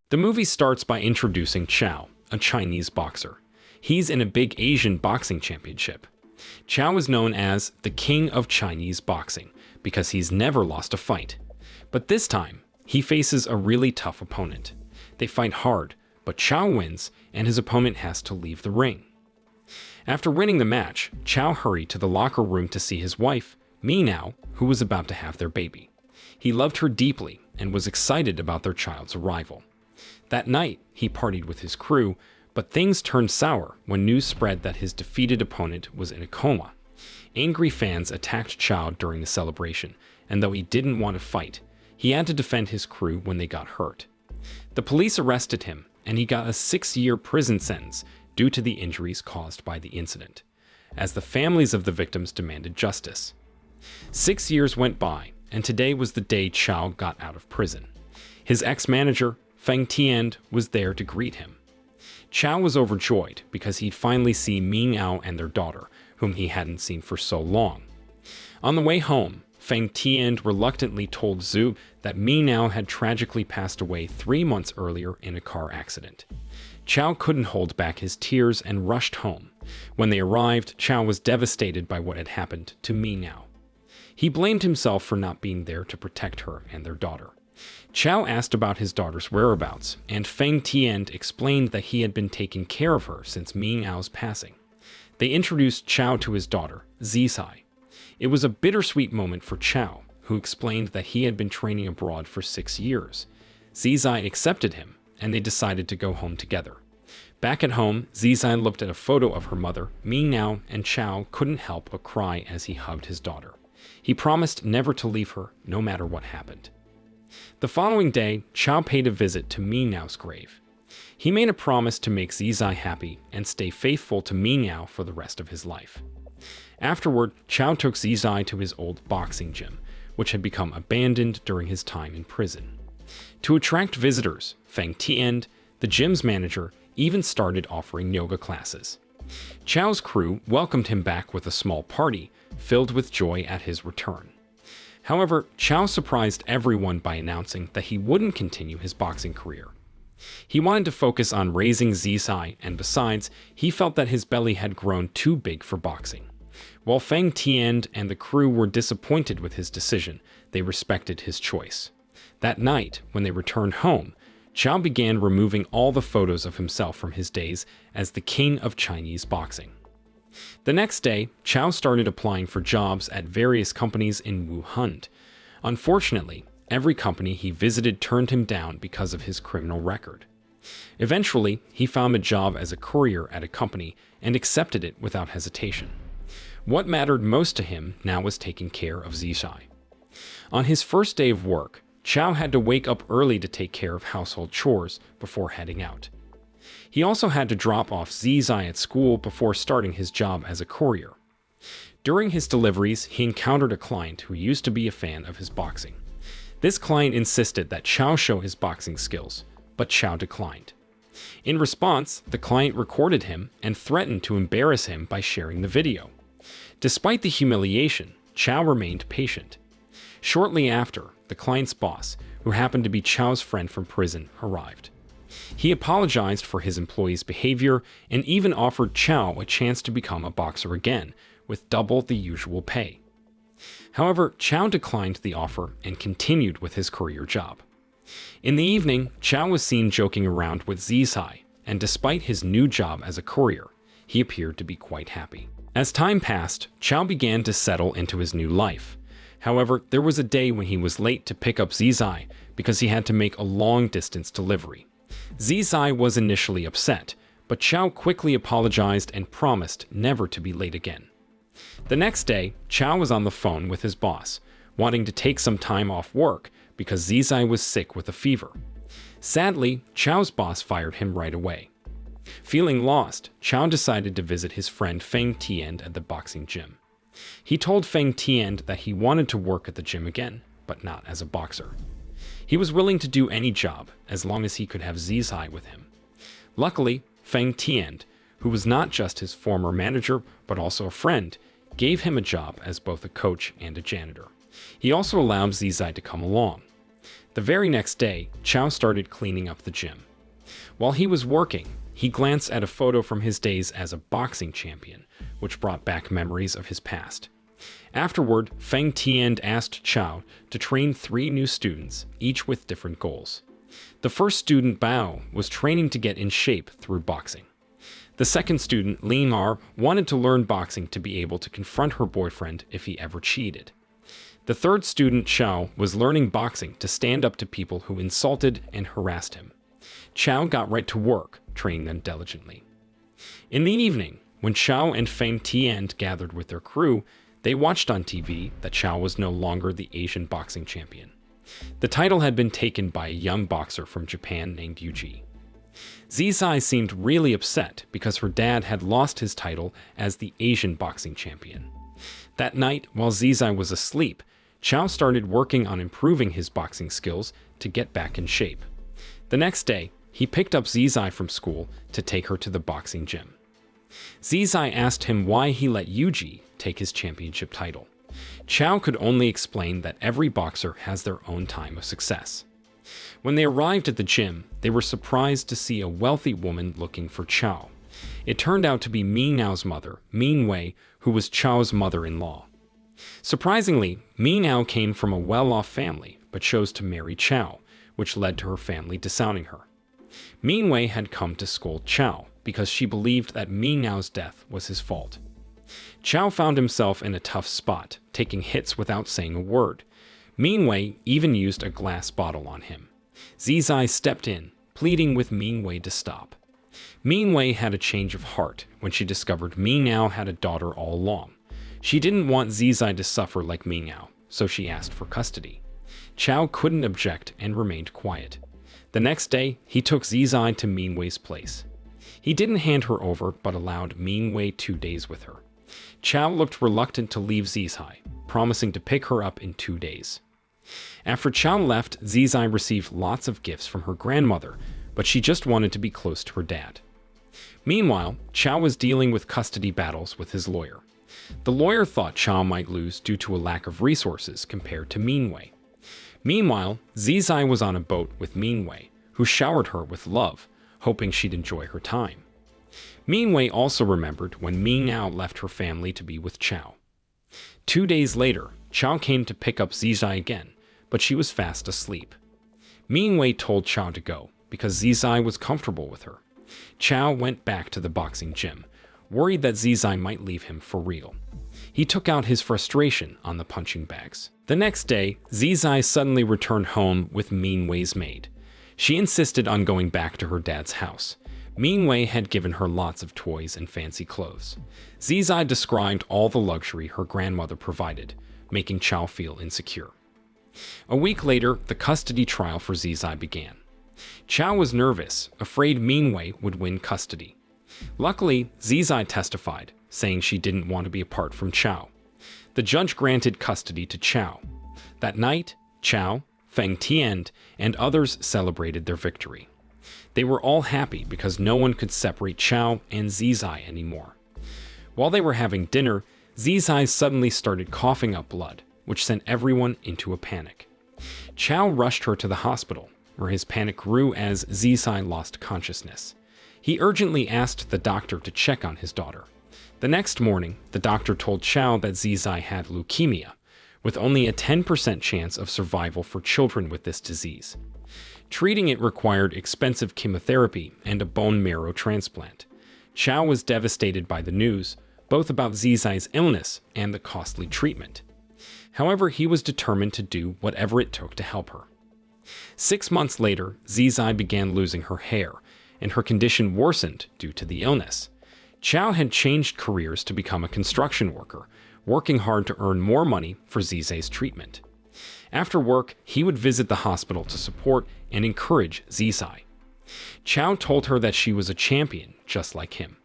The movie starts by introducing Chiao, a Chinese boxer. He's in a big Asian boxing championship. Chiao is known as the King of Chinese boxing because he's never lost a fight. But this time, he faces a really tough opponent. They fight hard, but Chiao wins and his opponent has to leave the ring. After winning the match, Chiao hurried to the locker room to see his wife, Meow, who was about to have their baby. He loved her deeply and was excited about their child's arrival. That night, he partied with his crew, but things turned sour when news spread that his defeated opponent was in a coma. Angry fans attacked Chiao during the celebration, and though he didn't want to fight, he had to defend his crew when they got hurt. The police arrested him, and he got a 6-year prison sentence due to the injuries caused by the incident, as the families of the victims demanded justice. 6 years went by, and today was the day Chiao got out of prison. His ex-manager, Feng Tian, was there to greet him. Chiao was overjoyed because he'd finally see Meow and their daughter, whom he hadn't seen for so long. On the way home, Feng Tian reluctantly told Zhu that Meow had tragically passed away 3 months earlier in a car accident. Chiao couldn't hold back his tears and rushed home. When they arrived, Chiao was devastated by what had happened to Meow. He blamed himself for not being there to protect her and their daughter. Chiao asked about his daughter's whereabouts, and Feng Tian explained that he had been taking care of her since Meow's passing. They introduced Chiao to his daughter, Zisai. It was a bittersweet moment for Chiao, who explained that he had been training abroad for 6 years. Zisai accepted him, and they decided to go home together. Back at home, Zisai looked at a photo of her mother, Meow, and Chiao couldn't help but cry as he hugged his daughter. He promised never to leave her, no matter what happened. The following day, Chiao paid a visit to Meow's grave. He made a promise to make Zisai happy and stay faithful to Meow for the rest of his life. Afterward, Chiao took Zisai to his old boxing gym, which had become abandoned during his time in prison. To attract visitors, Feng Tian, the gym's manager, even started offering yoga classes. Chiao's crew welcomed him back with a small party, filled with joy at his return. However, Chiao surprised everyone by announcing that he wouldn't continue his boxing career. He wanted to focus on raising Zisai, and besides, he felt that his belly had grown too big for boxing. While Feng Tian and the crew were disappointed with his decision, they respected his choice. That night, when they returned home, Chiao began removing all the photos of himself from his days as the king of Chinese boxing. The next day, Chiao started applying for jobs at various companies in Wuhan. Unfortunately, every company he visited turned him down because of his criminal record. Eventually, he found a job as a courier at a company and accepted it without hesitation. What mattered most to him now was taking care of Zisai. On his first day of work, Chiao had to wake up early to take care of household chores before heading out. He also had to drop off Zisai at school before starting his job as a courier. During his deliveries, he encountered a client who used to be a fan of his boxing. This client insisted that Chiao show his boxing skills, but Chiao declined. In response, the client recorded him and threatened to embarrass him by sharing the video. Despite the humiliation, Chiao remained patient. Shortly after, the client's boss, who happened to be Chiao's friend from prison, arrived. He apologized for his employee's behavior and even offered Chiao a chance to become a boxer again, with double the usual pay. However, Chiao declined the offer and continued with his career job. In the evening, Chiao was seen joking around with Zisai, and despite his new job as a courier, he appeared to be quite happy. As time passed, Chiao began to settle into his new life. However, there was a day when he was late to pick up Zisai because he had to make a long-distance delivery. Zisai was initially upset, but Chiao quickly apologized and promised never to be late again. The next day, Chiao was on the phone with his boss, wanting to take some time off work because Zisai was sick with a fever. Sadly, Chiao's boss fired him right away. Feeling lost, Chiao decided to visit his friend Feng Tian at the boxing gym. He told Feng Tian that he wanted to work at the gym again, but not as a boxer. He was willing to do any job as long as he could have Zisai with him. Luckily, Feng Tian, who was not just his former manager but also a friend, gave him a job as both a coach and a janitor. He also allowed Zisai to come along. The very next day, Chiao started cleaning up the gym. While he was working, he glanced at a photo from his days as a boxing champion, which brought back memories of his past. Afterward, Feng Tian asked Chiao to train 3 new students, each with different goals. The first student, Bao, was training to get in shape through boxing. The second student, Ling Er, wanted to learn boxing to be able to confront her boyfriend if he ever cheated. The third student, Chiao, was learning boxing to stand up to people who insulted and harassed him. Chiao got right to work, training them diligently. In the evening, when Chiao and Feng Tian gathered with their crew, they watched on TV that Chiao was no longer the Asian boxing champion. The title had been taken by a young boxer from Japan named Yuji. Zizai seemed really upset because her dad had lost his title as the Asian boxing champion. That night, while Zizai was asleep, Chiao started working on improving his boxing skills to get back in shape. The next day, he picked up Zizai from school to take her to the boxing gym. Zizai asked him why he let Yuji take his championship title. Chiao could only explain that every boxer has their own time of success. When they arrived at the gym, they were surprised to see a wealthy woman looking for Chiao. It turned out to be Meow's mother, Meow, who was Chiao's mother-in-law. Surprisingly, Meow came from a well-off family, but chose to marry Chiao, which led to her family disowning her. Meow had come to scold Chiao because she believed that Meow's death was his fault. Chiao found himself in a tough spot, taking hits without saying a word. Meow even used a glass bottle on him. Zizai stepped in, pleading with Meow to stop. Meow had a change of heart when she discovered Meow had a daughter all along. She didn't want Zizai to suffer like Meow, so she asked for custody. Chiao couldn't object and remained quiet. The next day, he took Zizai to Meow's place. He didn't hand her over, but allowed Meow 2 days with her. Chiao looked reluctant to leave Zizai, promising to pick her up in 2 days. After Chiao left, Zizai received lots of gifts from her grandmother, but she just wanted to be close to her dad. Meanwhile, Chiao was dealing with custody battles with his lawyer. The lawyer thought Chiao might lose due to a lack of resources compared to Meow. Meanwhile, Zizai was on a boat with Meow, who showered her with love, hoping she'd enjoy her time. Meow also remembered when Meow left her family to be with Chiao. 2 days later, Chiao came to pick up Zizai again, but she was fast asleep. Meow told Chiao to go, because Zizai was comfortable with her. Chiao went back to the boxing gym, worried that Zizai might leave him for real. He took out his frustration on the punching bags. The next day, Zizai suddenly returned home with Meow's maid. She insisted on going back to her dad's house. Meow had given her lots of toys and fancy clothes. Zizai described all the luxury her grandmother provided, making Chiao feel insecure. A week later, the custody trial for Zizai began. Chiao was nervous, afraid Meow would win custody. Luckily, Zizai testified, saying she didn't want to be apart from Chiao. The judge granted custody to Chiao. That night, Chiao, Feng Tian, and others celebrated their victory. They were all happy because no one could separate Chiao and Zizai anymore. While they were having dinner, Zizai suddenly started coughing up blood, which sent everyone into a panic. Chiao rushed her to the hospital, where his panic grew as Zizai lost consciousness. He urgently asked the doctor to check on his daughter. The next morning, the doctor told Chiao that Zizai had leukemia, with only a 10% chance of survival for children with this disease. Treating it required expensive chemotherapy and a bone marrow transplant. Chiao was devastated by the news, both about Zizai's illness and the costly treatment. However, he was determined to do whatever it took to help her. 6 months later, Zizai began losing her hair, and her condition worsened due to the illness. Chiao had changed careers to become a construction worker, working hard to earn more money for Zizai's treatment. After work, he would visit the hospital to support and encourage Zizai. Chiao told her that she was a champion, just like him,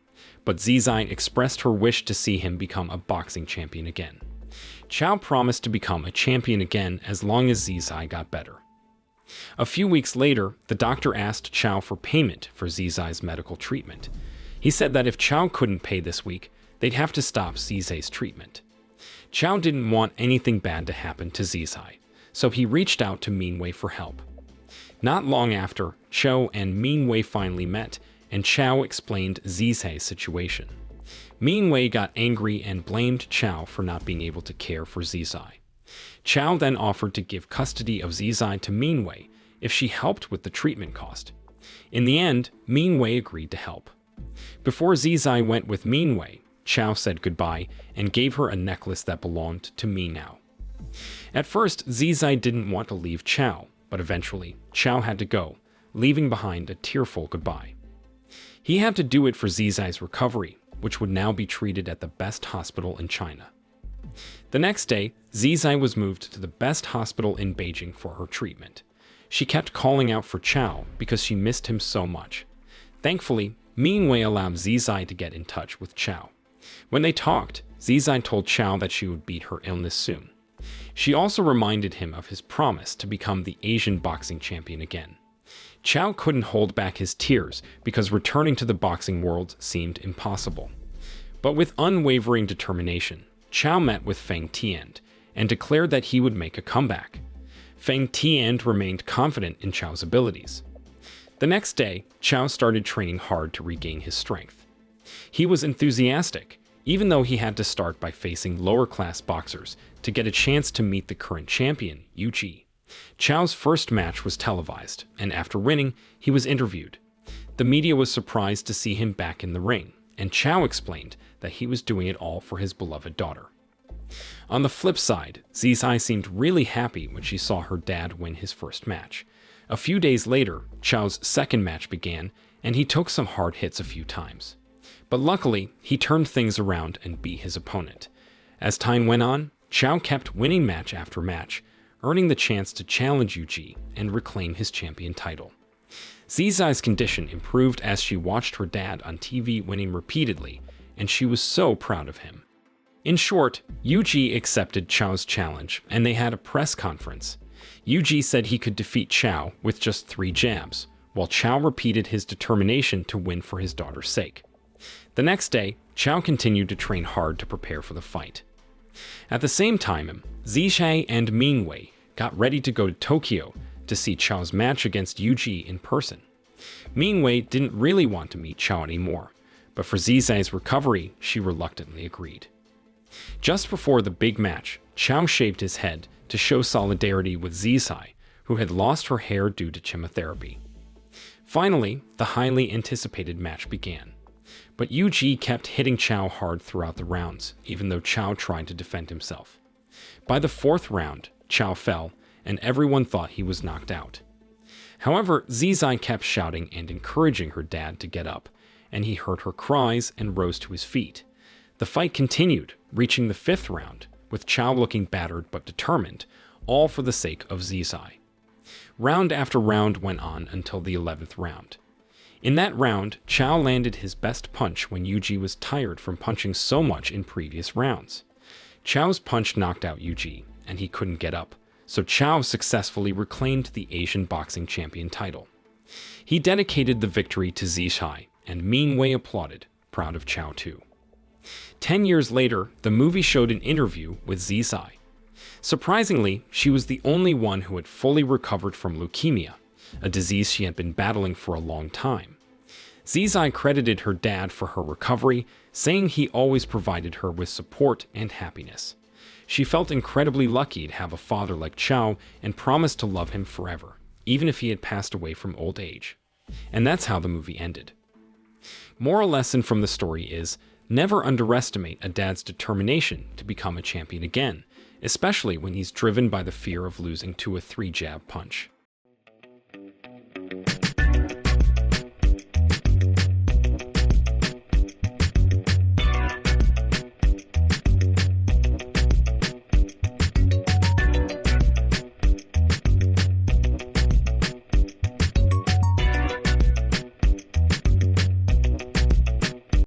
but Zizai expressed her wish to see him become a boxing champion again. Chiao promised to become a champion again as long as Zizai got better. A few weeks later, the doctor asked Chiao for payment for Zizai's medical treatment. He said that if Chiao couldn't pay this week, they'd have to stop Zizai's treatment. Chiao didn't want anything bad to happen to Zizai, so he reached out to Meow for help. Not long after, Chiao and Meow finally met, and Chiao explained Zizai's situation. Meow got angry and blamed Chiao for not being able to care for Zizai. Chiao then offered to give custody of Zizai to Meow if she helped with the treatment cost. In the end, Meow agreed to help. Before Zizai went with Meow, Chiao said goodbye and gave her a necklace that belonged to Meow. At first, Zizai didn't want to leave Chiao, but eventually, Chiao had to go, leaving behind a tearful goodbye. He had to do it for Zizai's recovery, which would now be treated at the best hospital in China. The next day, Zizai was moved to the best hospital in Beijing for her treatment. She kept calling out for Chiao because she missed him so much. Thankfully, Meow allowed Zizai to get in touch with Chiao. When they talked, Zizai told Chiao that she would beat her illness soon. She also reminded him of his promise to become the Asian boxing champion again. Chiao couldn't hold back his tears because returning to the boxing world seemed impossible. But with unwavering determination, Chiao met with Feng Tian and declared that he would make a comeback. Feng Tian remained confident in Chiao's abilities. The next day, Chiao started training hard to regain his strength. He was enthusiastic, even though he had to start by facing lower-class boxers to get a chance to meet the current champion, Yuji. Chiao's first match was televised, and after winning, he was interviewed. The media was surprised to see him back in the ring, and Chiao explained that he was doing it all for his beloved daughter. On the flip side, Zizai seemed really happy when she saw her dad win his first match. A few days later, Chiao's second match began, and he took some hard hits a few times. But luckily, he turned things around and beat his opponent. As time went on, Chiao kept winning match after match, earning the chance to challenge Yuji and reclaim his champion title. Zizai's condition improved as she watched her dad on TV winning repeatedly, and she was so proud of him. In short, Yuji accepted Chiao's challenge, and they had a press conference. Yuji said he could defeat Chiao with just 3 jabs, while Chiao repeated his determination to win for his daughter's sake. The next day, Chiao continued to train hard to prepare for the fight. At the same time, Zizai and Meow got ready to go to Tokyo to see Chiao's match against Yuji in person. Meow didn't really want to meet Chiao anymore, but for Zizai's recovery, she reluctantly agreed. Just before the big match, Chiao shaved his head to show solidarity with Zizai, who had lost her hair due to chemotherapy. Finally, the highly anticipated match began. But Yuji kept hitting Chiao hard throughout the rounds, even though Chiao tried to defend himself. By the 4th round, Chiao fell, and everyone thought he was knocked out. However, Zizai kept shouting and encouraging her dad to get up, and he heard her cries and rose to his feet. The fight continued, reaching the 5th round, with Chiao looking battered but determined, all for the sake of Zizai. Round after round went on until the 11th round. In that round, Chiao landed his best punch when Yuji was tired from punching so much in previous rounds. Chiao's punch knocked out Yuji, and he couldn't get up, so Chiao successfully reclaimed the Asian boxing champion title. He dedicated the victory to Zizai, and Meow applauded, proud of Chiao too. 10 years later, the movie showed an interview with Zizai. Surprisingly, she was the only one who had fully recovered from leukemia, a disease she had been battling for a long time. Zizai credited her dad for her recovery, saying he always provided her with support and happiness. She felt incredibly lucky to have a father like Chiao and promised to love him forever, even if he had passed away from old age. And that's how the movie ended. Moral lesson from the story is, never underestimate a dad's determination to become a champion again, especially when he's driven by the fear of losing to a 3-jab punch.